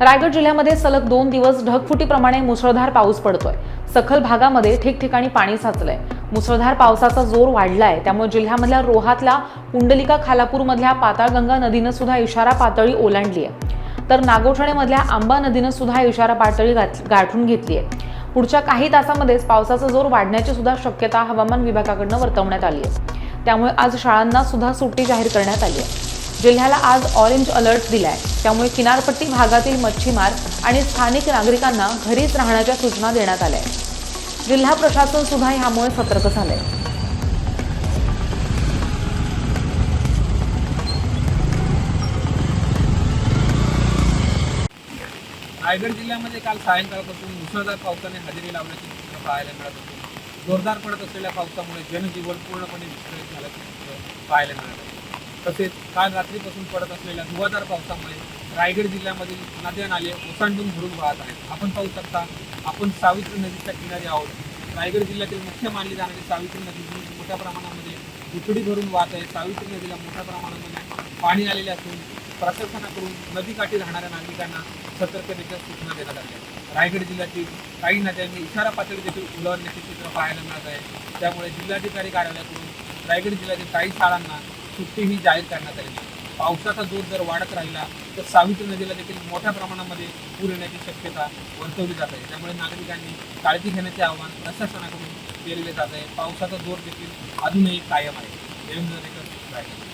रायगड जिल्ह्यामध्ये सलग 2 दिवस ढगफुटीप्रमाणे मुसळधार पाऊस पडतोय। सखल भागामध्ये ठिकठिकाणी पाणी साचलंय। मुसळधार पावसाचा जोर वाढलाय, त्यामुळे जिल्ह्यामधल्या रोहातल्या कुंडलिका खालापूरमधल्या पाताळगंगा नदीनं सुद्धा इशारा पातळी ओलांडली आहे। तर नागोठणेमधल्या आंबा नदीनं सुद्धा इशारा पातळी गाठून घेतली आहे। पुढच्या काही तासांमध्येच पावसाचा जोर वाढण्याची सुद्धा शक्यता हवामान विभागाकडून वर्तवण्यात आली आहे। त्यामुळे आज शाळांना सुद्धा सुट्टी जाहीर करण्यात आली आहे। जिल्ह्याला आज ऑरेंज अलर्ट दिलाय, त्यामुळे किनारपट्टी भागातील मच्छीमार आणि स्थानिक नागरिकांना घरीच राहण्याच्या सूचना देण्यात आल्या आहेत। जिल्हा प्रशासन सुद्धा यामुळे सतर्क झालंय। रायगड जिल्ह्यामध्ये काल सायंकाळपासून मुसळधार पावसाने हजेरी लावण्याचे चित्र पाहायला मिळत होते। जोरदार पडत असलेल्या पावसामुळे जनजीवन पूर्णपणे विस्कळीत झाल्याचे चित्र पाहायला मिळत आहे। तसेच काल रात्रीपासून पडत असलेल्या धुवाधार पावसामुळे रायगड जिल्ह्यामधील नद्या नाले ओसांडून भरून वाहत आहेत। आपण पाहू शकता, आपण सावित्री नदीच्या किनारी आहोत। रायगड जिल्ह्यातील मुख्य मानली जाणारी सावित्री नदी ही मोठ्या प्रमाणामध्ये दुथडी भरून वाहत आहे। सावित्री नदीला मोठ्या प्रमाणामध्ये पाणी आलेले असून प्रशासनाकडून नदीकाठी राहणाऱ्या नागरिकांना सतर्कतेच्या सूचना देण्यात आल्या आहेत। रायगड जिल्ह्यातील काही नद्यांनी इशारा पातळी देखील ओलांडण्याचे चित्र पाहायला मिळत आहे। त्यामुळे जिल्हाधिकारी कार्यालयाकडून रायगड जिल्ह्यातील काही शाळांना सुट्टीही जाहीर करण्यात आली आहे। पावसाचा जोर जर वाढत राहिला तर सावित्री नदीला देखील मोठ्या प्रमाणामध्ये पूर येण्याची शक्यता वर्तवली जात आहे। त्यामुळे नागरिकांनी काळजी घेण्याचे आवाहन प्रशासनाकडून केलेले जात आहे। पावसाचा जोर देखील अजूनही कायम आहे। देवेंद्र रायगड।